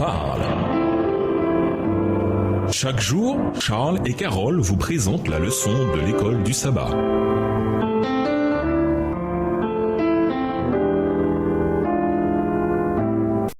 parle. Chaque jour, Charles et Carole vous présentent la leçon de l'école du sabbat.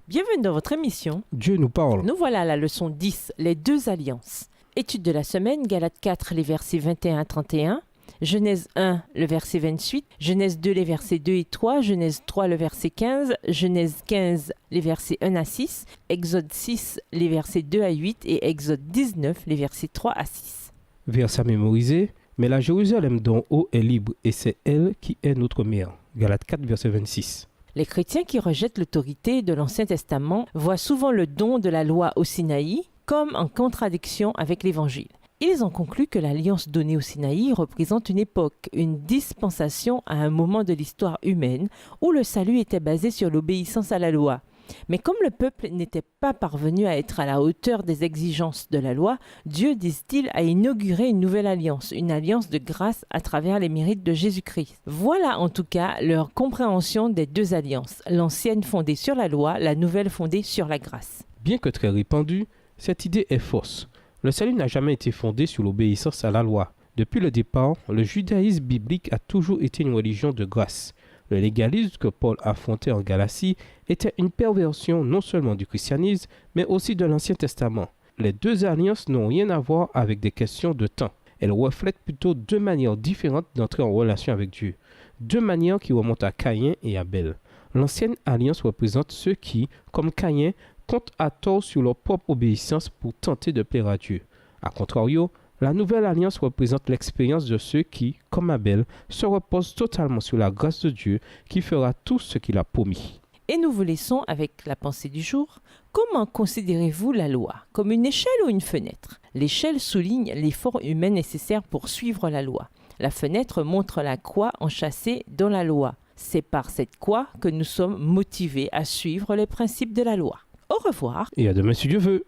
Bienvenue dans votre émission. Dieu nous parle. Nous voilà à la leçon 10, les deux alliances. Étude de la semaine, Galates 4, les versets 21 à 31, Genèse 1, le verset 28, Genèse 2, les versets 2 et 3, Genèse 3, le verset 15, Genèse 15, les versets 1 à 6, Exode 6, les versets 2 à 8 et Exode 19, les versets 3 à 6. Verset mémorisé. Mais la Jérusalem d'en haut est libre et c'est elle qui est notre mère. Galates 4, verset 26. Les chrétiens qui rejettent l'autorité de l'Ancien Testament voient souvent le don de la loi au Sinaï comme en contradiction avec l'Évangile. Ils ont conclu que l'alliance donnée au Sinaï représente une époque, une dispensation à un moment de l'histoire humaine où le salut était basé sur l'obéissance à la loi. Mais comme le peuple n'était pas parvenu à être à la hauteur des exigences de la loi, Dieu, disent-ils, a inauguré une nouvelle alliance, une alliance de grâce à travers les mérites de Jésus-Christ. Voilà en tout cas leur compréhension des deux alliances, l'ancienne fondée sur la loi, la nouvelle fondée sur la grâce. Bien que très répandue, cette idée est fausse. Le salut n'a jamais été fondé sur l'obéissance à la loi. Depuis le départ, le judaïsme biblique a toujours été une religion de grâce. Le légalisme que Paul affrontait en Galatie était une perversion non seulement du christianisme, mais aussi de l'Ancien Testament. Les deux alliances n'ont rien à voir avec des questions de temps. Elles reflètent plutôt deux manières différentes d'entrer en relation avec Dieu. Deux manières qui remontent à Caïn et Abel. L'ancienne alliance représente ceux qui, comme Caïn, comptent à tort sur leur propre obéissance pour tenter de plaire à Dieu. A contrario, la nouvelle alliance représente l'expérience de ceux qui, comme Abel, se reposent totalement sur la grâce de Dieu qui fera tout ce qu'il a promis. Et nous vous laissons avec la pensée du jour. Comment considérez-vous la loi? Comme une échelle ou une fenêtre? L'échelle souligne l'effort humain nécessaire pour suivre la loi. La fenêtre montre la croix enchâssée dans la loi. C'est par cette croix que nous sommes motivés à suivre les principes de la loi. Au revoir. Et à demain si Dieu veut.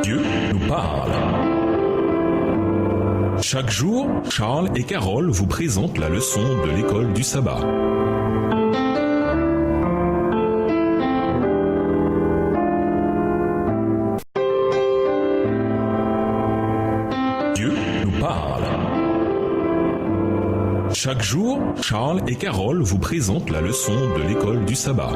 Dieu nous parle. Chaque jour, Charles et Carole vous présentent la leçon de l'école du sabbat. Dieu nous parle. Chaque jour, Charles et Carole vous présentent la leçon de l'école du sabbat.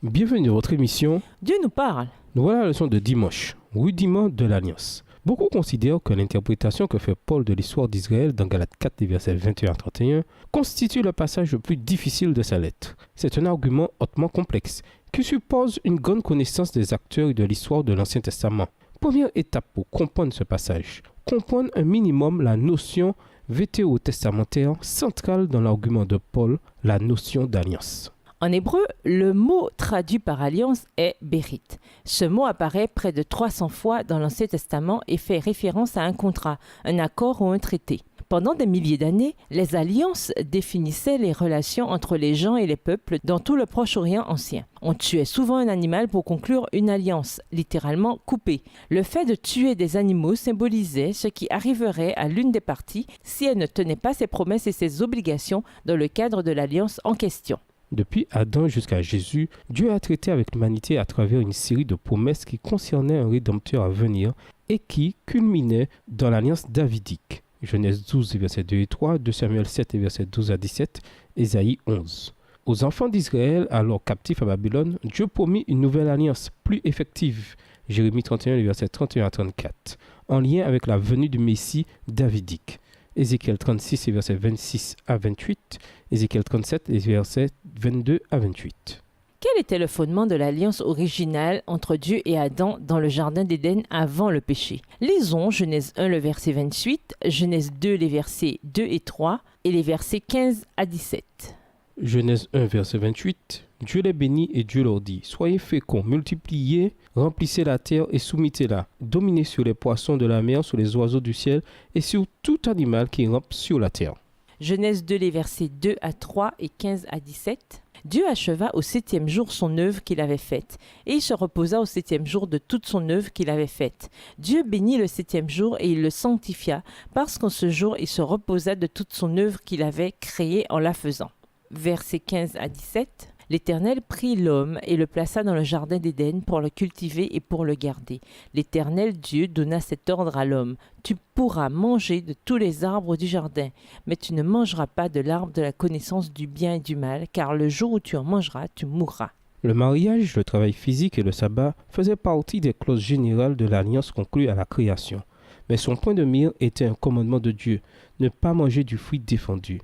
Bienvenue dans votre émission. Dieu nous parle. Nous voilà à la leçon de dimanche, rudiment de l'Alliance. Beaucoup considèrent que l'interprétation que fait Paul de l'histoire d'Israël dans Galates 4, les versets 21 à 31, constitue le passage le plus difficile de sa lettre. C'est un argument hautement complexe qui suppose une grande connaissance des acteurs et de l'histoire de l'Ancien Testament. Première étape pour comprendre ce passage, comprendre un minimum la notion vétérotestamentaire centrale dans l'argument de Paul, la notion d'alliance. En hébreu, le mot traduit par alliance est bérit. Ce mot apparaît près de 300 fois dans l'Ancien Testament et fait référence à un contrat, un accord ou un traité. Pendant des milliers d'années, les alliances définissaient les relations entre les gens et les peuples dans tout le Proche-Orient ancien. On tuait souvent un animal pour conclure une alliance, littéralement coupée. Le fait de tuer des animaux symbolisait ce qui arriverait à l'une des parties si elle ne tenait pas ses promesses et ses obligations dans le cadre de l'alliance en question. Depuis Adam jusqu'à Jésus, Dieu a traité avec l'humanité à travers une série de promesses qui concernaient un rédempteur à venir et qui culminaient dans l'alliance davidique. Genèse 12, versets 2 et 3, 2 Samuel 7, versets 12 à 17, Ésaïe 11. Aux enfants d'Israël, alors captifs à Babylone, Dieu promit une nouvelle alliance plus effective. Jérémie 31, versets 31 à 34, en lien avec la venue du Messie davidique. Ézéchiel 36, versets 26 à 28, Ézéchiel 37, versets 22 à 28. Quel était le fondement de l'alliance originale entre Dieu et Adam dans le jardin d'Éden avant le péché? Lisons Genèse 1, le verset 28, Genèse 2, les versets 2 et 3 et les versets 15 à 17. Genèse 1, verset 28. Dieu les bénit et Dieu leur dit: soyez féconds, multipliez, remplissez la terre et soumettez-la. Dominez sur les poissons de la mer, sur les oiseaux du ciel et sur tout animal qui rampe sur la terre. Genèse 2, les versets 2 à 3 et 15 à 17. Dieu acheva au 7e jour son œuvre qu'il avait faite, et il se reposa au 7e jour de toute son œuvre qu'il avait faite. Dieu bénit le 7e jour et il le sanctifia, parce qu'en ce jour il se reposa de toute son œuvre qu'il avait créée en la faisant. Versets 15 à 17. L'Éternel prit l'homme et le plaça dans le jardin d'Éden pour le cultiver et pour le garder. L'Éternel Dieu donna cet ordre à l'homme. Tu pourras manger de tous les arbres du jardin, mais tu ne mangeras pas de l'arbre de la connaissance du bien et du mal, car le jour où tu en mangeras, tu mourras. Le mariage, le travail physique et le sabbat faisaient partie des clauses générales de l'alliance conclue à la création. Mais son point de mire était un commandement de Dieu, ne pas manger du fruit défendu.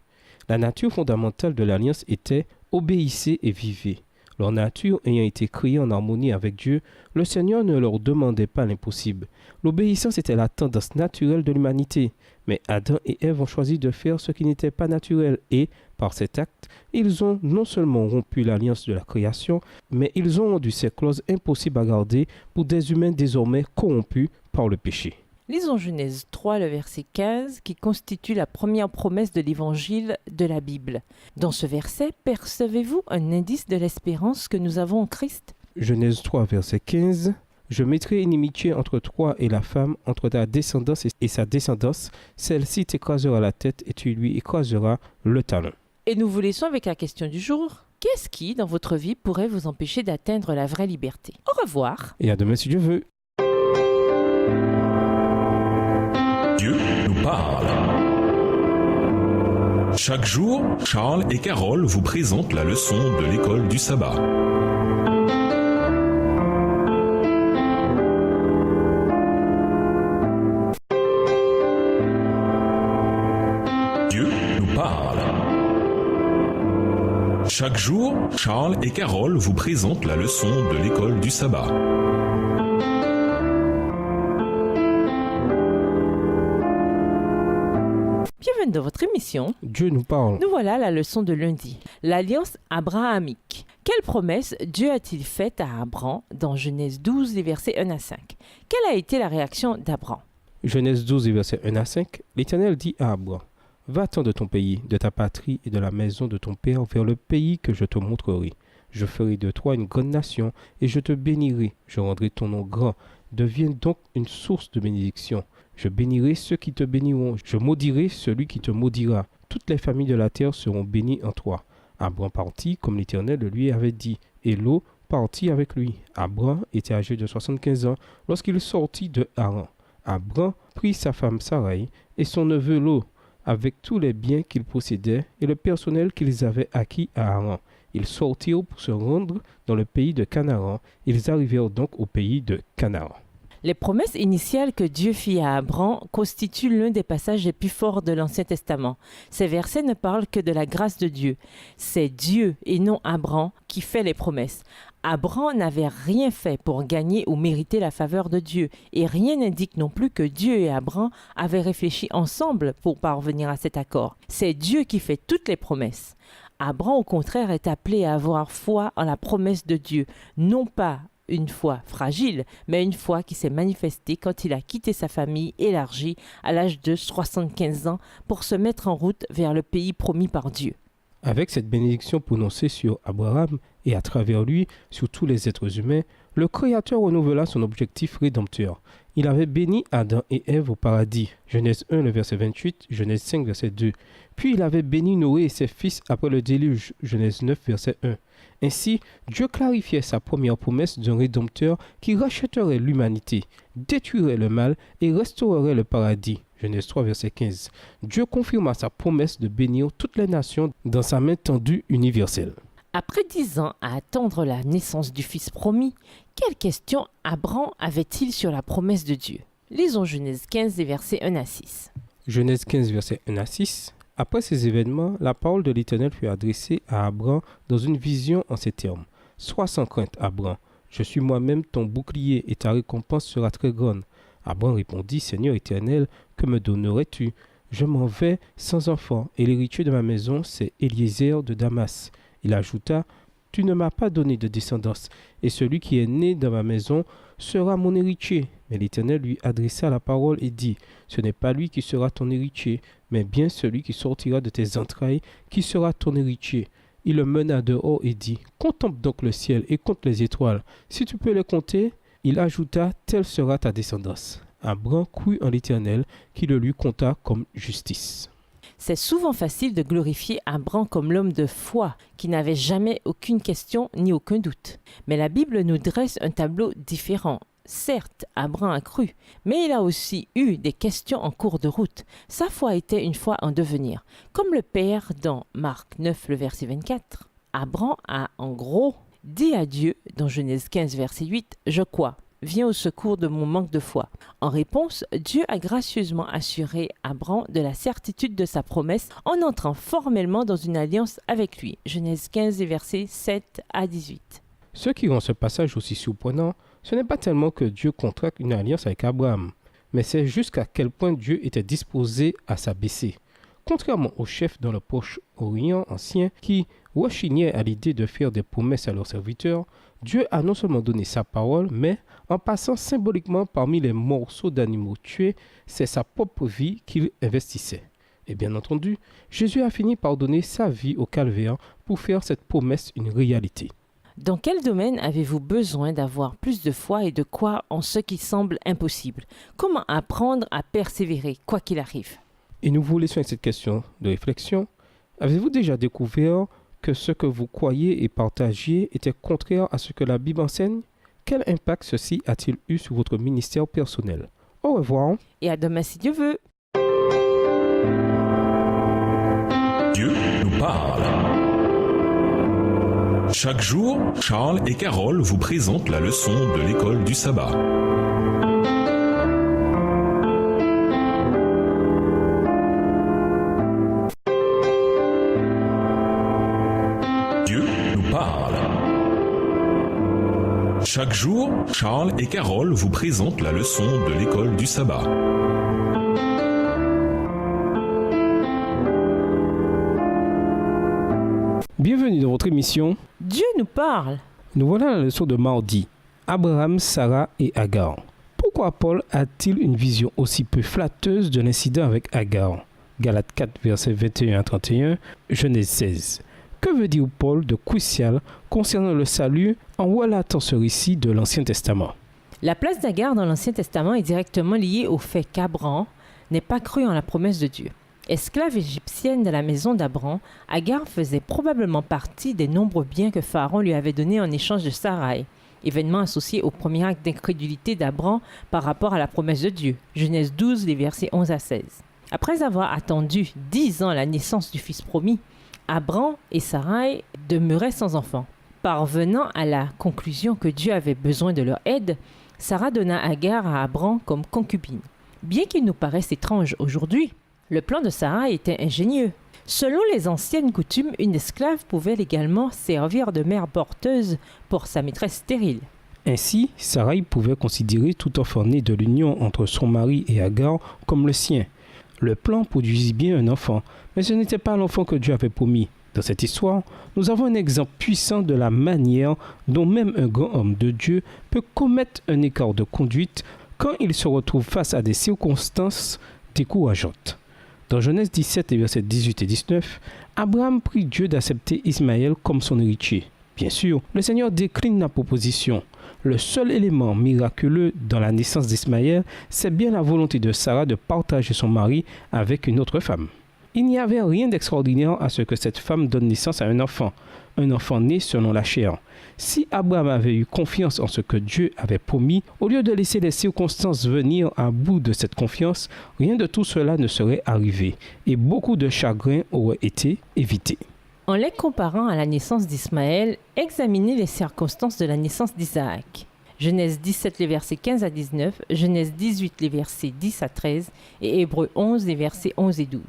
La nature fondamentale de l'alliance était « obéissez et vivez ». Leur nature ayant été créée en harmonie avec Dieu, le Seigneur ne leur demandait pas l'impossible. L'obéissance était la tendance naturelle de l'humanité. Mais Adam et Ève ont choisi de faire ce qui n'était pas naturel et, par cet acte, ils ont non seulement rompu l'alliance de la création, mais ils ont rendu ces clauses impossibles à garder pour des humains désormais corrompus par le péché. Lisons Genèse 3, le verset 15, qui constitue la première promesse de l'évangile de la Bible. Dans ce verset, percevez-vous un indice de l'espérance que nous avons en Christ? Genèse 3, verset 15. « Je mettrai inimitié entre toi et la femme, entre ta descendance et sa descendance. Celle-ci t'écrasera la tête et tu lui écraseras le talon. » Et nous vous laissons avec la question du jour. Qu'est-ce qui, dans votre vie, pourrait vous empêcher d'atteindre la vraie liberté? Au revoir. Et à demain si Dieu veut. Dieu nous parle. Chaque jour, Charles et Carole vous présentent la leçon de l'école du sabbat. Dieu nous parle. Chaque jour, Charles et Carole vous présentent la leçon de l'école du sabbat. Bienvenue dans votre émission. Dieu nous parle. Nous voilà à la leçon de lundi. L'alliance abrahamique. Quelle promesse Dieu a-t-il faite à Abraham dans Genèse 12, les versets 1 à 5? Quelle a été la réaction d'Abraham? Genèse 12, versets 1 à 5. L'Éternel dit à Abraham, « Va-t'en de ton pays, de ta patrie et de la maison de ton père vers le pays que je te montrerai. Je ferai de toi une grande nation et je te bénirai. Je rendrai ton nom grand. Deviens donc une source de bénédiction. Je bénirai ceux qui te béniront. Je maudirai celui qui te maudira. Toutes les familles de la terre seront bénies en toi. » Abraham partit comme l'Éternel le lui avait dit, et Lot partit avec lui. Abraham était âgé de 75 ans lorsqu'il sortit de Haran. Abraham prit sa femme Sarai et son neveu Lot, avec tous les biens qu'ils possédaient et le personnel qu'ils avaient acquis à Haran. Ils sortirent pour se rendre dans le pays de Canaan. Ils arrivèrent donc au pays de Canaan. Les promesses initiales que Dieu fit à Abraham constituent l'un des passages les plus forts de l'Ancien Testament. Ces versets ne parlent que de la grâce de Dieu. C'est Dieu et non Abraham qui fait les promesses. Abraham n'avait rien fait pour gagner ou mériter la faveur de Dieu, et rien n'indique non plus que Dieu et Abraham avaient réfléchi ensemble pour parvenir à cet accord. C'est Dieu qui fait toutes les promesses. Abraham, au contraire, est appelé à avoir foi en la promesse de Dieu, non pas une foi fragile, mais une foi qui s'est manifestée quand il a quitté sa famille élargie à l'âge de 75 ans pour se mettre en route vers le pays promis par Dieu. Avec cette bénédiction prononcée sur Abraham et à travers lui sur tous les êtres humains, le Créateur renouvela son objectif rédempteur. Il avait béni Adam et Ève au paradis. Genèse 1, le verset 28, Genèse 5, verset 2. Puis il avait béni Noé et ses fils après le déluge. Genèse 9, verset 1. Ainsi, Dieu clarifiait sa première promesse d'un rédempteur qui rachèterait l'humanité, détruirait le mal et restaurerait le paradis. Genèse 3, verset 15. Dieu confirma sa promesse de bénir toutes les nations dans sa main tendue universelle. Après 10 ans à attendre la naissance du Fils promis, quelles questions Abraham avait-il sur la promesse de Dieu? Lisons Genèse 15, versets 1 à 6. Genèse 15, verset 1 à 6. Après ces événements, la parole de l'Éternel fut adressée à Abraham dans une vision en ces termes. « Sois sans crainte, Abraham, je suis moi-même ton bouclier et ta récompense sera très grande. » Abraham répondit, « Seigneur Éternel, que me donnerais-tu? Je m'en vais sans enfant, et l'héritier de ma maison, c'est Eliezer de Damas. » Il ajouta, « Tu ne m'as pas donné de descendance, et celui qui est né dans ma maison sera mon héritier. » Mais l'Éternel lui adressa la parole et dit, « Ce n'est pas lui qui sera ton héritier, mais bien celui qui sortira de tes entrailles qui sera ton héritier. » Il le mena dehors et dit, « Contemple donc le ciel et compte les étoiles. Si tu peux les compter, il ajouta, « Telle sera ta descendance. » Abraham crut en l'Éternel qui le lui compta comme justice. C'est souvent facile de glorifier Abraham comme l'homme de foi qui n'avait jamais aucune question ni aucun doute. Mais la Bible nous dresse un tableau différent. Certes, Abraham a cru, mais il a aussi eu des questions en cours de route. Sa foi était une foi en devenir. Comme le Père dans Marc 9, le verset 24. Abraham a en gros dit à Dieu, dans Genèse 15, verset 8, « Je crois, viens au secours de mon manque de foi. » En réponse, Dieu a gracieusement assuré Abraham de la certitude de sa promesse en entrant formellement dans une alliance avec lui. Genèse 15, versets 7 à 18. Ce qui rend ce passage aussi surprenant, ce n'est pas tellement que Dieu contracte une alliance avec Abraham, mais c'est jusqu'à quel point Dieu était disposé à s'abaisser. Contrairement aux chefs dans le Proche-Orient ancien qui rechignaient à l'idée de faire des promesses à leurs serviteurs, Dieu a non seulement donné sa parole, mais en passant symboliquement parmi les morceaux d'animaux tués, c'est sa propre vie qu'il investissait. Et bien entendu, Jésus a fini par donner sa vie au calvaire pour faire cette promesse une réalité. Dans quel domaine avez-vous besoin d'avoir plus de foi et de croire en ce qui semble impossible? Comment apprendre à persévérer, quoi qu'il arrive? Et nous vous laissons avec cette question de réflexion. Avez-vous déjà découvert que ce que vous croyez et partagiez était contraire à ce que la Bible enseigne? Quel impact ceci a-t-il eu sur votre ministère personnel? Au revoir. Et à demain si Dieu veut. Dieu nous parle. Chaque jour, Charles et Carole vous présentent la leçon de l'école du sabbat. Dieu nous parle. Chaque jour, Charles et Carole vous présentent la leçon de l'école du sabbat. Bienvenue dans votre émission. Dieu nous parle. Nous voilà à la leçon de mardi. Abraham, Sarah et Agar. Pourquoi Paul a-t-il une vision aussi peu flatteuse de l'incident avec Agar? Galates 4, versets 21 à 31, Genèse 16. Que veut dire Paul de crucial concernant le salut en relatant ce récit de l'Ancien Testament? La place d'Agar dans l'Ancien Testament est directement liée au fait qu'Abraham n'ait pas cru en la promesse de Dieu. Esclave égyptienne de la maison d'Abraham, Agar faisait probablement partie des nombreux biens que Pharaon lui avait donnés en échange de Sarai, événement associé au premier acte d'incrédulité d'Abraham par rapport à la promesse de Dieu. Genèse 12, les versets 11 à 16. Après avoir attendu 10 ans la naissance du fils promis, Abraham et Sarai demeuraient sans enfant. Parvenant à la conclusion que Dieu avait besoin de leur aide, Sarah donna Agar à Abraham comme concubine. Bien qu'il nous paraisse étrange aujourd'hui, le plan de Sarah était ingénieux. Selon les anciennes coutumes, une esclave pouvait également servir de mère porteuse pour sa maîtresse stérile. Ainsi, Sarai pouvait considérer tout enfant né de l'union entre son mari et Agar comme le sien. Le plan produisit bien un enfant, mais ce n'était pas l'enfant que Dieu avait promis. Dans cette histoire, nous avons un exemple puissant de la manière dont même un grand homme de Dieu peut commettre un écart de conduite quand il se retrouve face à des circonstances décourageantes. Dans Genèse 17, versets 18 et 19, Abraham prie Dieu d'accepter Ismaël comme son héritier. Bien sûr, le Seigneur décline la proposition. Le seul élément miraculeux dans la naissance d'Ismaël, c'est bien la volonté de Sarah de partager son mari avec une autre femme. Il n'y avait rien d'extraordinaire à ce que cette femme donne naissance à un enfant né selon la chair. Si Abraham avait eu confiance en ce que Dieu avait promis, au lieu de laisser les circonstances venir à bout de cette confiance, rien de tout cela ne serait arrivé et beaucoup de chagrin aurait été évité. En les comparant à la naissance d'Ismaël, examinez les circonstances de la naissance d'Isaac. Genèse 17, les versets 15 à 19, Genèse 18, les versets 10 à 13 et Hébreux 11, les versets 11 et 12.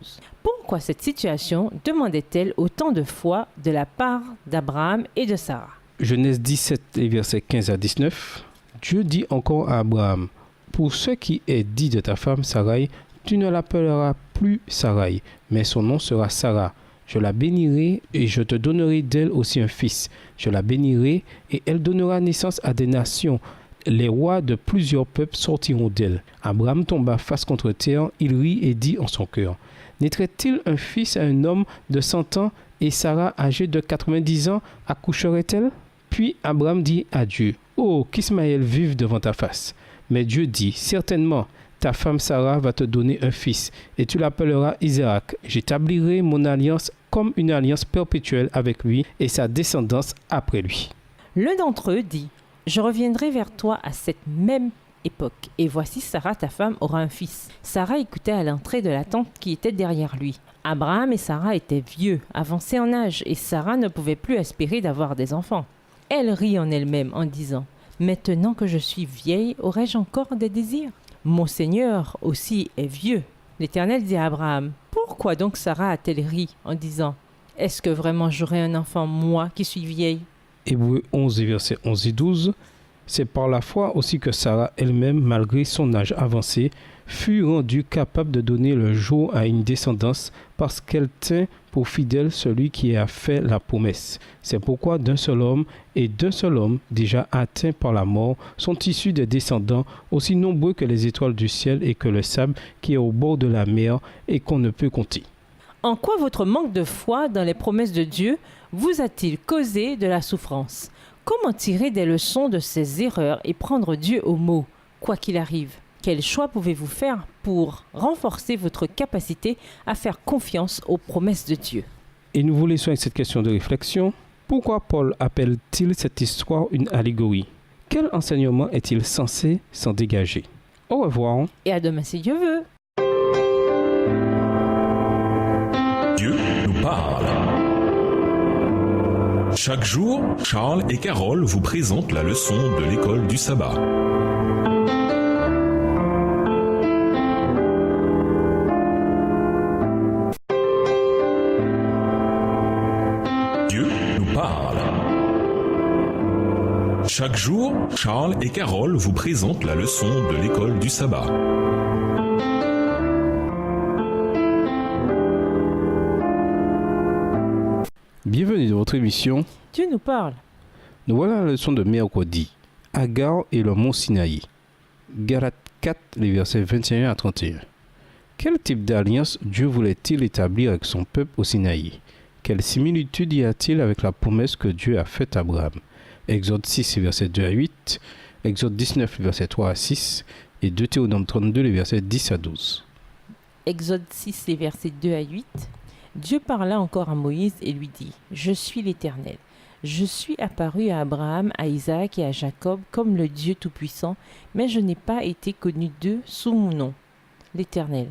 Pourquoi cette situation demandait-elle autant de foi de la part d'Abraham et de Sarah? Genèse 17, les versets 15 à 19, Dieu dit encore à Abraham, « Pour ce qui est dit de ta femme Sarai, tu ne l'appelleras plus Sarai, mais son nom sera Sarah. Je la bénirai et je te donnerai d'elle aussi un fils. Je la bénirai et elle donnera naissance à des nations. Les rois de plusieurs peuples sortiront d'elle. » Abraham tomba face contre terre, il rit et dit en son cœur, « Naîtrait-il un fils à un homme de 100 ans et Sarah, âgée de 90 ans, accoucherait-elle? Puis Abraham dit à Dieu, « Oh, qu'Ismaël vive devant ta face. » Mais Dieu dit, « Certainement, ta femme Sarah va te donner un fils, et tu l'appelleras Isaac. J'établirai mon alliance comme une alliance perpétuelle avec lui et sa descendance après lui. » L'un d'entre eux dit, « Je reviendrai vers toi à cette même époque, et voici Sarah, ta femme, aura un fils. » Sarah écoutait à l'entrée de la tente qui était derrière lui. Abraham et Sarah étaient vieux, avancés en âge, et Sarah ne pouvait plus espérer d'avoir des enfants. Elle rit en elle-même en disant, « Maintenant que je suis vieille, aurais-je encore des désirs? Mon Seigneur aussi est vieux. » L'Éternel dit à Abraham, « Pourquoi donc Sarah a-t-elle ri en disant, « Est-ce que vraiment j'aurai un enfant, moi qui suis vieille ?» Hébreux 11, versets 11 et 12. C'est par la foi aussi que Sarah elle-même, malgré son âge avancé, fut rendue capable de donner le jour à une descendance parce qu'elle tint pour fidèle celui qui a fait la promesse. C'est pourquoi d'un seul homme et d'un seul homme déjà atteint par la mort sont issus des descendants aussi nombreux que les étoiles du ciel et que le sable qui est au bord de la mer et qu'on ne peut compter. En quoi votre manque de foi dans les promesses de Dieu vous a-t-il causé de la souffrance? Comment tirer des leçons de ces erreurs et prendre Dieu au mot, quoi qu'il arrive? Quel choix pouvez-vous faire pour renforcer votre capacité à faire confiance aux promesses de Dieu? Et nous vous laissons avec cette question de réflexion. Pourquoi Paul appelle-t-il cette histoire une allégorie? Quel enseignement est-il censé s'en dégager? Au revoir. Et à demain si Dieu veut. Dieu nous parle. Chaque jour, Charles et Carole vous présentent la leçon de l'école du sabbat. Dieu nous parle. Chaque jour, Charles et Carole vous présentent la leçon de l'école du sabbat. Bienvenue dans votre émission. Dieu nous parle. Nous voilà à la leçon de mercredi. Agar et le mont Sinaï. Galates 4, les versets 21 à 31. Quel type d'alliance Dieu voulait-il établir avec son peuple au Sinaï? Quelle similitude y a-t-il avec la promesse que Dieu a faite à Abraham? Exode 6, versets 2 à 8, Exode 19, versets 3 à 6 et Deutéronome 32, les versets 10 à 12. Exode 6, les versets 2 à 8. Dieu parla encore à Moïse et lui dit, « Je suis l'Éternel. Je suis apparu à Abraham, à Isaac et à Jacob comme le Dieu Tout-Puissant, mais je n'ai pas été connu d'eux sous mon nom, l'Éternel.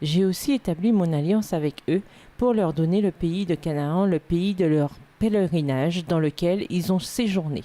J'ai aussi établi mon alliance avec eux pour leur donner le pays de Canaan, le pays de leur pèlerinage dans lequel ils ont séjourné.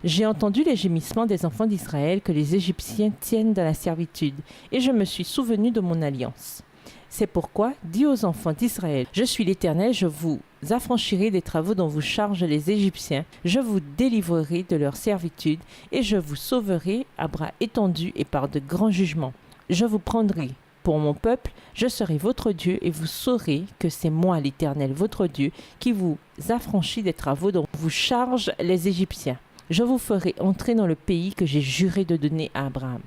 J'ai entendu les gémissements des enfants d'Israël que les Égyptiens tiennent dans la servitude, et je me suis souvenu de mon alliance. C'est pourquoi, dis aux enfants d'Israël, je suis l'Éternel, je vous affranchirai des travaux dont vous chargent les Égyptiens, je vous délivrerai de leur servitude, et je vous sauverai à bras étendus et par de grands jugements. Je vous prendrai pour mon peuple, je serai votre Dieu, et vous saurez que c'est moi, l'Éternel, votre Dieu, qui vous affranchit des travaux dont vous chargent les Égyptiens. Je vous ferai entrer dans le pays que j'ai juré de donner à Abraham.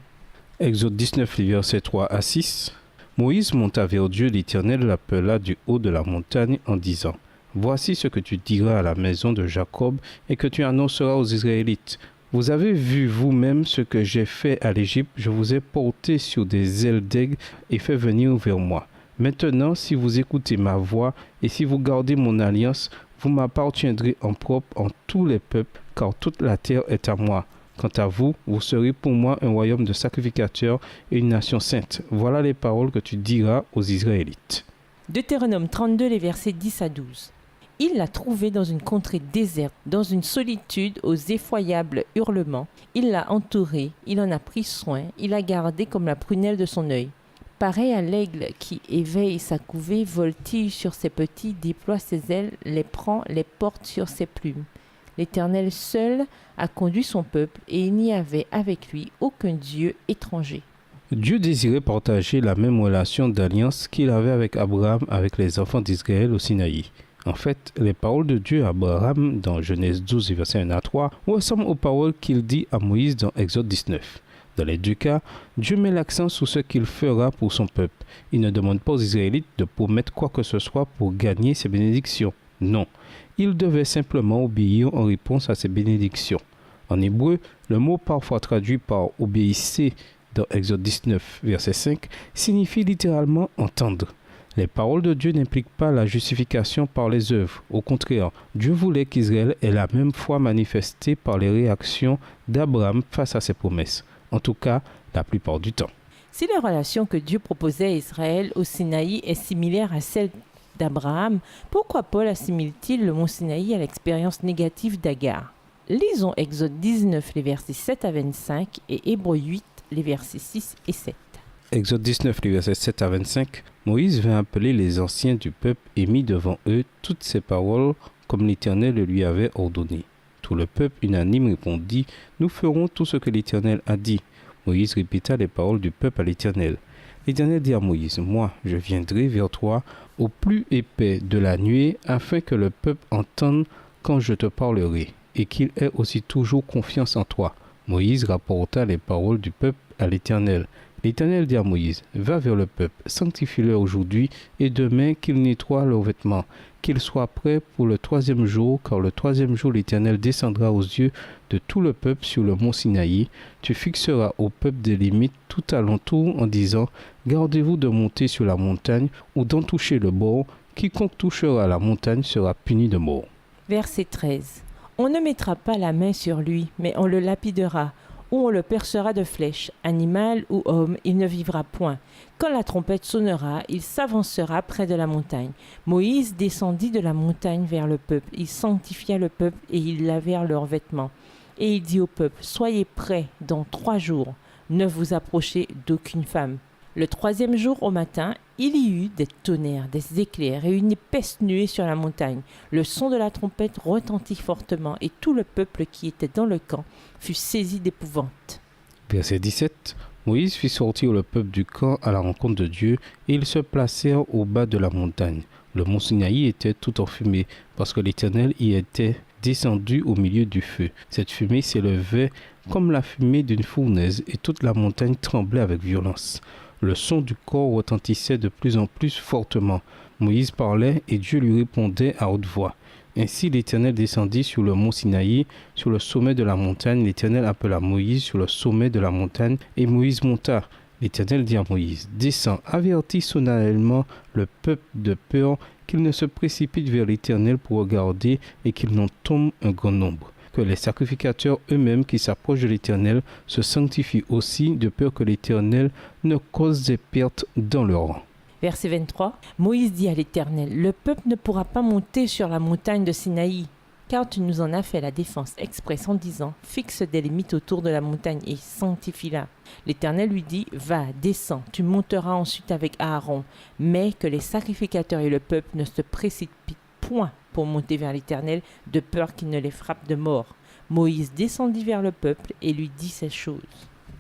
Exode 19, les versets 3 à 6. Moïse monta vers Dieu, l'Éternel l'appela du haut de la montagne en disant, « Voici ce que tu diras à la maison de Jacob et que tu annonceras aux Israélites. Vous avez vu vous-même ce que j'ai fait à l'Égypte, je vous ai porté sur des ailes d'aigle et fait venir vers moi. Maintenant, si vous écoutez ma voix et si vous gardez mon alliance, vous m'appartiendrez en propre en tous les peuples, car toute la terre est à moi. Quant à vous, vous serez pour moi un royaume de sacrificateurs et une nation sainte. Voilà les paroles que tu diras aux Israélites. » Deutéronome 32, les versets 10 à 12. Il l'a trouvé dans une contrée déserte, dans une solitude aux effroyables hurlements. Il l'a entouré, il en a pris soin, il l'a gardé comme la prunelle de son œil. Pareil à l'aigle qui éveille sa couvée, voltige sur ses petits, déploie ses ailes, les prend, les porte sur ses plumes. L'Éternel seul a conduit son peuple et il n'y avait avec lui aucun Dieu étranger. Dieu désirait partager la même relation d'alliance qu'il avait avec Abraham avec les enfants d'Israël au Sinaï. En fait, les paroles de Dieu à Abraham dans Genèse 12, versets 1 à 3 ressemblent aux paroles qu'il dit à Moïse dans Exode 19. Dans les deux cas, Dieu met l'accent sur ce qu'il fera pour son peuple. Il ne demande pas aux Israélites de promettre quoi que ce soit pour gagner ses bénédictions. Non, ils devaient simplement obéir en réponse à ces bénédictions. En hébreu, le mot parfois traduit par « obéissez » dans Exode 19, verset 5, signifie littéralement « entendre ». Les paroles de Dieu n'impliquent pas la justification par les œuvres. Au contraire, Dieu voulait qu'Israël ait la même foi manifestée par les réactions d'Abraham face à ses promesses. En tout cas, la plupart du temps. Si la relation que Dieu proposait à Israël au Sinaï est similaire à celle d'Abraham, pourquoi Paul assimile-t-il le mont Sinaï à l'expérience négative d'Agar? Lisons Exode 19, les versets 7 à 25 et Hébreux 8, les versets 6 et 7. Exode 19, les versets 7 à 25. Moïse vint appeler les anciens du peuple et mit devant eux toutes ces paroles comme l'Éternel le lui avait ordonné. Tout le peuple unanime répondit, « Nous ferons tout ce que l'Éternel a dit. » Moïse répéta les paroles du peuple à l'Éternel. L'Éternel dit à Moïse, « Moi, je viendrai vers toi au plus épais de la nuée, afin que le peuple entende quand je te parlerai, et qu'il ait aussi toujours confiance en toi. » Moïse rapporta les paroles du peuple à l'Éternel. L'Éternel dit à Moïse, « Va vers le peuple, sanctifie-le aujourd'hui et demain qu'ils nettoient leurs vêtements, qu'ils soient prêts pour le 3e jour, car le 3e jour l'Éternel descendra aux yeux de tout le peuple sur le mont Sinaï. Tu fixeras au peuple des limites tout alentour en disant, gardez-vous de monter sur la montagne ou d'en toucher le bord. Quiconque touchera la montagne sera puni de mort. » Verset 13. On ne mettra pas la main sur lui, mais on le lapidera, ou on le percera de flèches. Animal ou homme, il ne vivra point. Quand la trompette sonnera, il s'avancera près de la montagne. Moïse descendit de la montagne vers le peuple. Il sanctifia le peuple et ils lavèrent leurs vêtements. Et il dit au peuple, soyez prêts dans 3 jours. Ne vous approchez d'aucune femme. Le 3e jour au matin, il y eut des tonnerres, des éclairs et une épaisse nuée sur la montagne. Le son de la trompette retentit fortement et tout le peuple qui était dans le camp fut saisi d'épouvante. Verset 17. Moïse fit sortir le peuple du camp à la rencontre de Dieu et ils se placèrent au bas de la montagne. Le mont Sinaï était tout en fumée parce que l'Éternel y était descendu au milieu du feu. Cette fumée s'élevait comme la fumée d'une fournaise et toute la montagne tremblait avec violence. Le son du corps retentissait de plus en plus fortement. Moïse parlait et Dieu lui répondait à haute voix. Ainsi l'Éternel descendit sur le mont Sinaï, sur le sommet de la montagne. L'Éternel appela Moïse sur le sommet de la montagne et Moïse monta. L'Éternel dit à Moïse, « Descends, avertis solennellement le peuple de peur qu'il ne se précipite vers l'Éternel pour regarder et qu'il n'en tombe un grand nombre. Que les sacrificateurs eux-mêmes qui s'approchent de l'Éternel se sanctifient aussi, de peur que l'Éternel ne cause des pertes dans leur rang. » Verset 23. Moïse dit à l'Éternel, « Le peuple ne pourra pas monter sur la montagne de Sinaï, car tu nous en as fait la défense expresse en disant, fixe des limites autour de la montagne et sanctifie-la. » L'Éternel lui dit, « Va, descends, tu monteras ensuite avec Aaron, mais que les sacrificateurs et le peuple ne se précipitent point pour monter vers l'Éternel, de peur qu'il ne les frappe de mort. » Moïse descendit vers le peuple et lui dit ces choses.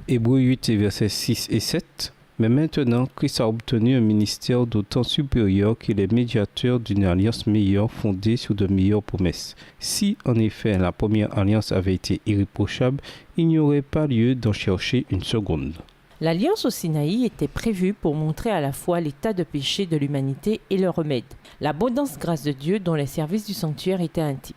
Hébreux 8, versets 6 et 7. Mais maintenant, Christ a obtenu un ministère d'autant supérieur qu'il est médiateur d'une alliance meilleure fondée sur de meilleures promesses. Si, en effet, la première alliance avait été irréprochable, il n'y aurait pas lieu d'en chercher une seconde. L'alliance au Sinaï était prévue pour montrer à la fois l'état de péché de l'humanité et le remède, l'abondance grâce de Dieu dont les services du sanctuaire étaient un type.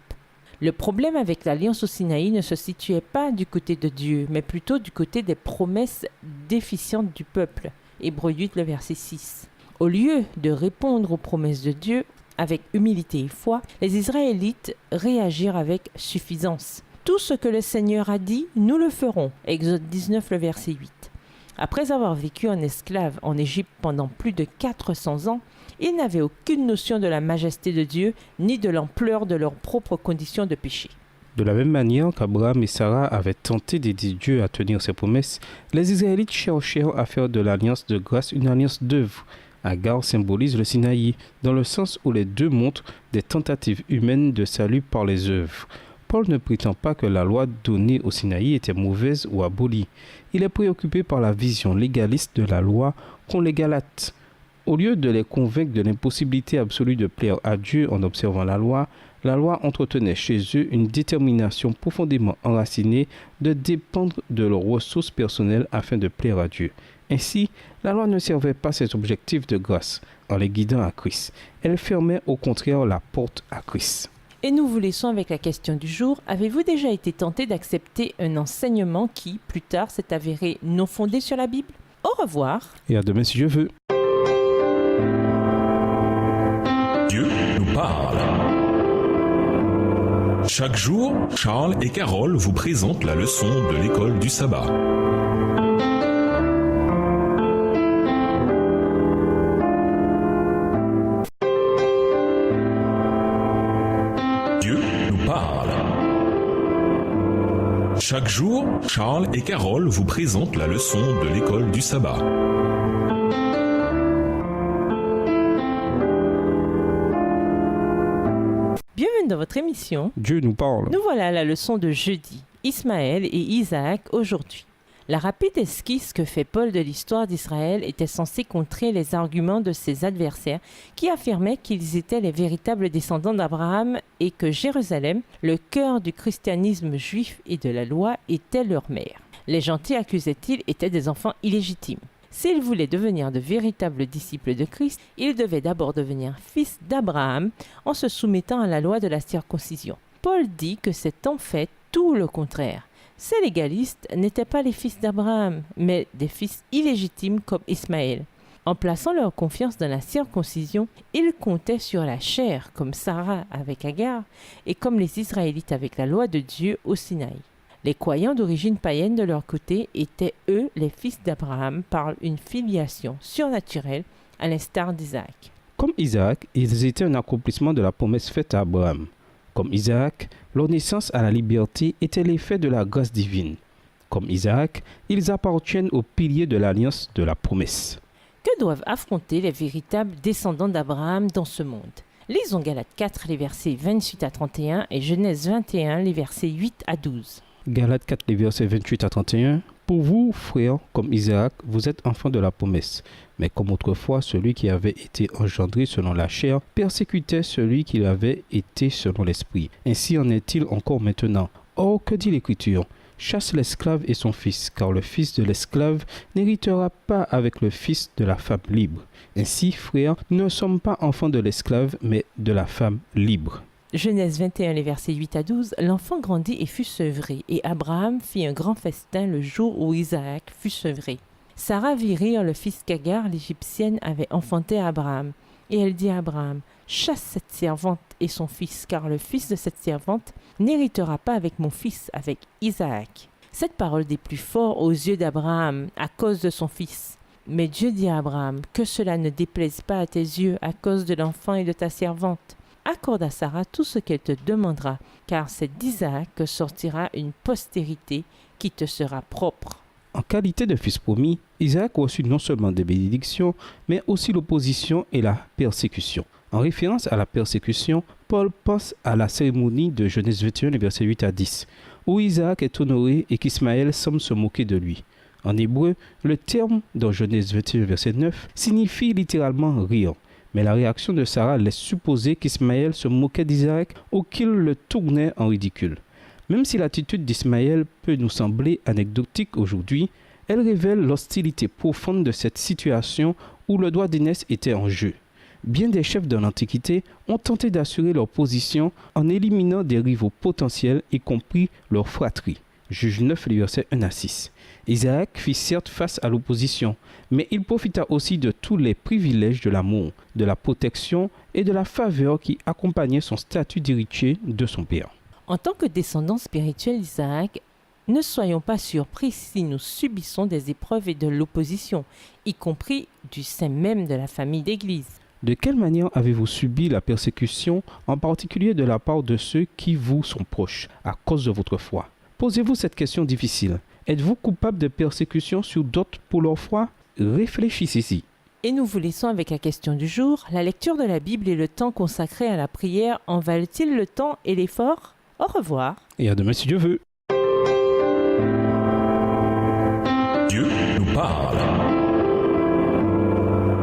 Le problème avec l'alliance au Sinaï ne se situait pas du côté de Dieu, mais plutôt du côté des promesses déficientes du peuple. Hébreux 8, le verset 6. Au lieu de répondre aux promesses de Dieu avec humilité et foi, les Israélites réagirent avec suffisance. Tout ce que le Seigneur a dit, nous le ferons. Exode 19, le verset 8. Après avoir vécu en esclave en Égypte pendant plus de 400 ans, ils n'avaient aucune notion de la majesté de Dieu ni de l'ampleur de leurs propres conditions de péché. De la même manière qu'Abraham et Sarah avaient tenté d'aider Dieu à tenir ses promesses, les Israélites cherchèrent à faire de l'alliance de grâce une alliance d'œuvre. Agar symbolise le Sinaï, dans le sens où les deux montrent des tentatives humaines de salut par les œuvres. Paul ne prétend pas que la loi donnée au Sinaï était mauvaise ou abolie. Il est préoccupé par la vision légaliste de la loi qu'ont les Galates. Au lieu de les convaincre de l'impossibilité absolue de plaire à Dieu en observant la loi entretenait chez eux une détermination profondément enracinée de dépendre de leurs ressources personnelles afin de plaire à Dieu. Ainsi, la loi ne servait pas ses objectifs de grâce en les guidant à Christ. Elle fermait au contraire la porte à Christ. Et nous vous laissons avec la question du jour. Avez-vous déjà été tenté d'accepter un enseignement qui, plus tard, s'est avéré non fondé sur la Bible? Au revoir. Et à demain si je veux. Dieu nous parle. Chaque jour, Charles et Carole vous présentent la leçon de l'école du sabbat. Dieu nous parle. Chaque jour, Charles et Carole vous présentent la leçon de l'école du sabbat. Bienvenue dans votre émission. Dieu nous parle. Nous voilà à la leçon de jeudi. Ismaël et Isaac aujourd'hui. La rapide esquisse que fait Paul de l'histoire d'Israël était censée contrer les arguments de ses adversaires qui affirmaient qu'ils étaient les véritables descendants d'Abraham et que Jérusalem, le cœur du christianisme juif et de la loi, était leur mère. Les gentils, accusaient-ils, étaient des enfants illégitimes. S'ils voulaient devenir de véritables disciples de Christ, ils devaient d'abord devenir fils d'Abraham en se soumettant à la loi de la circoncision. Paul dit que c'est en fait tout le contraire. Ces légalistes n'étaient pas les fils d'Abraham, mais des fils illégitimes comme Ismaël. En plaçant leur confiance dans la circoncision, ils comptaient sur la chair, comme Sarah avec Agar, et comme les Israélites avec la loi de Dieu au Sinaï. Les croyants d'origine païenne de leur côté étaient, eux, les fils d'Abraham par une filiation surnaturelle, à l'instar d'Isaac. Comme Isaac, ils étaient un accomplissement de la promesse faite à Abraham. Comme Isaac, leur naissance à la liberté était l'effet de la grâce divine. Comme Isaac, ils appartiennent aux piliers de l'alliance de la promesse. Que doivent affronter les véritables descendants d'Abraham dans ce monde? Lisons Galates 4, les versets 28 à 31 et Genèse 21, les versets 8 à 12. Galates 4, les versets 28 à 31. Pour vous, frères, comme Isaac, vous êtes enfants de la promesse. Mais comme autrefois, celui qui avait été engendré selon la chair persécutait celui qui avait été selon l'esprit. Ainsi en est-il encore maintenant. Or, que dit l'Écriture? Chasse l'esclave et son fils, car le fils de l'esclave n'héritera pas avec le fils de la femme libre. Ainsi, frères, nous ne sommes pas enfants de l'esclave, mais de la femme libre. Genèse 21, les versets 8 à 12, l'enfant grandit et fut sevré, et Abraham fit un grand festin le jour où Isaac fut sevré. Sarah vit rire le fils qu'Agar, l'Égyptienne, avait enfanté à Abraham. Et elle dit à Abraham, « Chasse cette servante et son fils, car le fils de cette servante n'héritera pas avec mon fils, avec Isaac. » Cette parole des plus forts aux yeux d'Abraham à cause de son fils. Mais Dieu dit à Abraham, « Que cela ne déplaise pas à tes yeux à cause de l'enfant et de ta servante. Accorde à Sarah tout ce qu'elle te demandera, car c'est d'Isaac que sortira une postérité qui te sera propre. » En qualité de fils promis, Isaac reçut non seulement des bénédictions, mais aussi l'opposition et la persécution. En référence à la persécution, Paul pense à la cérémonie de Genèse 21, versets 8 à 10, où Isaac est honoré et qu'Ismaël semble se moquer de lui. En hébreu, le terme dans Genèse 21, verset 9 signifie littéralement rire. Mais la réaction de Sarah laisse supposer qu'Ismaël se moquait d'Isaac ou qu'il le tournait en ridicule. Même si l'attitude d'Ismaël peut nous sembler anecdotique aujourd'hui, elle révèle l'hostilité profonde de cette situation où le droit d'aînesse était en jeu. Bien des chefs de l'Antiquité ont tenté d'assurer leur position en éliminant des rivaux potentiels, y compris leur fratrie. Juge 9, les versets 1 à 6. Isaac fit certes face à l'opposition, mais il profita aussi de tous les privilèges de l'amour, de la protection et de la faveur qui accompagnaient son statut d'héritier de son père. En tant que descendants spirituels d'Isaac, ne soyons pas surpris si nous subissons des épreuves et de l'opposition, y compris du sein même de la famille d'Église. De quelle manière avez-vous subi la persécution, en particulier de la part de ceux qui vous sont proches, à cause de votre foi? Posez-vous cette question difficile. Êtes-vous coupable de persécution sur d'autres pour leur foi? Réfléchissez-y. Et nous vous laissons avec la question du jour. La lecture de la Bible et le temps consacré à la prière en valent-ils le temps et l'effort? Au revoir. Et à demain si Dieu veut. Dieu nous parle.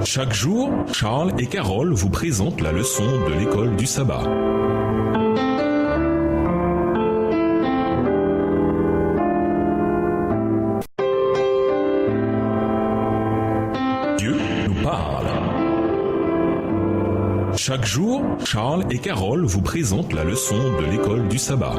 Chaque jour, Charles et Carole vous présentent la leçon de l'école du sabbat. parle. Chaque jour, Charles et Carole vous présentent la leçon de l'école du sabbat.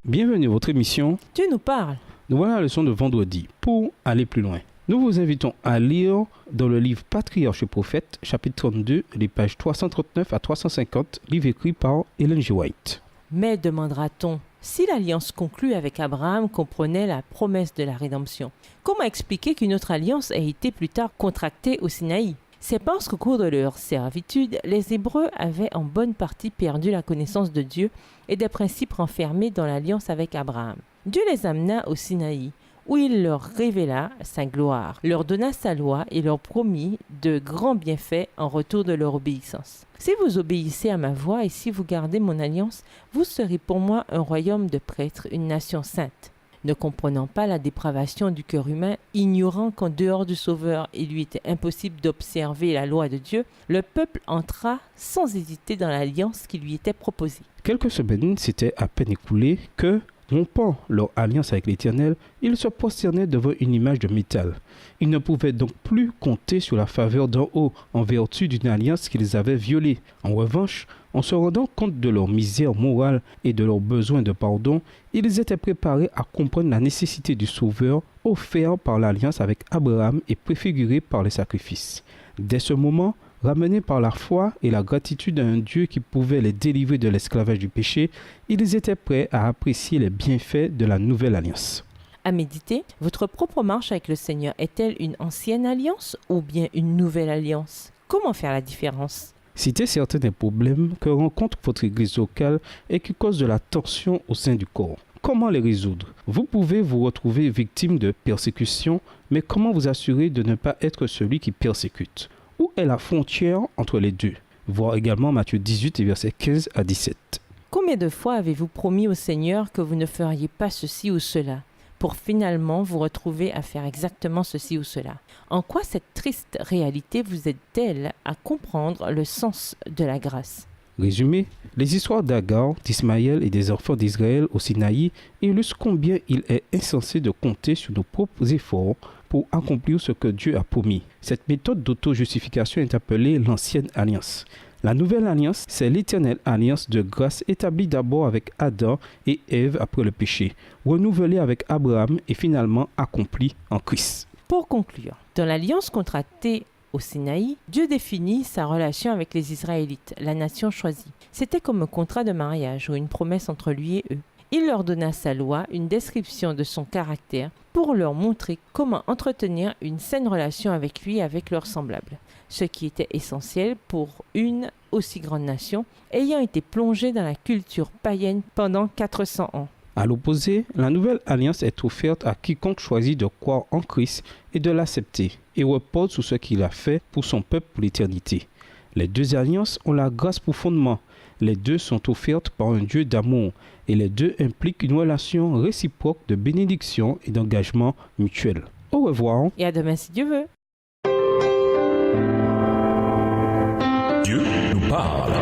Bienvenue à votre émission. Dieu nous parle. Nous voilà la leçon de vendredi. Pour aller plus loin, nous vous invitons à lire dans le livre Patriarches et Prophètes, chapitre 32, les pages 339 à 350, livre écrit par Ellen G. White. Mais demandera-t-on, si l'alliance conclue avec Abraham comprenait la promesse de la rédemption, comment expliquer qu'une autre alliance ait été plus tard contractée au Sinaï? C'est parce qu'au cours de leur servitude, les Hébreux avaient en bonne partie perdu la connaissance de Dieu et des principes renfermés dans l'alliance avec Abraham. Dieu les amena au Sinaï, où il leur révéla sa gloire, leur donna sa loi et leur promit de grands bienfaits en retour de leur obéissance. Si vous obéissez à ma voix et si vous gardez mon alliance, vous serez pour moi un royaume de prêtres, une nation sainte. Ne comprenant pas la dépravation du cœur humain, ignorant qu'en dehors du Sauveur, il lui était impossible d'observer la loi de Dieu, le peuple entra sans hésiter dans l'alliance qui lui était proposée. Quelques semaines s'étaient à peine écoulées que, rompant leur alliance avec l'Éternel, ils se prosternaient devant une image de métal. Ils ne pouvaient donc plus compter sur la faveur d'en haut en vertu d'une alliance qu'ils avaient violée. En revanche, en se rendant compte de leur misère morale et de leur besoin de pardon, ils étaient préparés à comprendre la nécessité du Sauveur offert par l'alliance avec Abraham et préfiguré par les sacrifices. Dès ce moment, ramenés par la foi et la gratitude à un Dieu qui pouvait les délivrer de l'esclavage du péché, ils étaient prêts à apprécier les bienfaits de la nouvelle alliance. À méditer, votre propre marche avec le Seigneur est-elle une ancienne alliance ou bien une nouvelle alliance? Comment faire la différence? Citez certains des problèmes que rencontre votre église locale et qui causent de la tension au sein du corps. Comment les résoudre? Vous pouvez vous retrouver victime de persécution, mais comment vous assurer de ne pas être celui qui persécute? Où est la frontière entre les deux? Voir également Matthieu 18 et versets 15 à 17. Combien de fois avez-vous promis au Seigneur que vous ne feriez pas ceci ou cela, pour finalement vous retrouver à faire exactement ceci ou cela? En quoi cette triste réalité vous aide-t-elle à comprendre le sens de la grâce? Résumé, les histoires d'Agar, d'Ismaël et des enfants d'Israël au Sinaï illustrent combien il est insensé de compter sur nos propres efforts pour accomplir ce que Dieu a promis. Cette méthode d'auto-justification est appelée l'ancienne alliance. La nouvelle alliance, c'est l'éternelle alliance de grâce établie d'abord avec Adam et Ève après le péché, renouvelée avec Abraham et finalement accomplie en Christ. Pour conclure, dans l'alliance contractée au Sinaï, Dieu définit sa relation avec les Israélites, la nation choisie. C'était comme un contrat de mariage ou une promesse entre lui et eux. Il leur donna sa loi, une description de son caractère, pour leur montrer comment entretenir une saine relation avec lui et avec leurs semblables, ce qui était essentiel pour une aussi grande nation, ayant été plongée dans la culture païenne pendant 400 ans. À l'opposé, la nouvelle alliance est offerte à quiconque choisit de croire en Christ et de l'accepter, et repose sur ce qu'il a fait pour son peuple pour l'éternité. Les deux alliances ont la grâce pour fondement. Les deux sont offertes par un Dieu d'amour, et les deux impliquent une relation réciproque de bénédiction et d'engagement mutuel. Au revoir. Et à demain si Dieu veut. Dieu nous parle.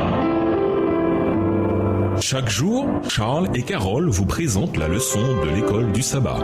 Chaque jour, Charles et Carole vous présentent la leçon de l'école du sabbat.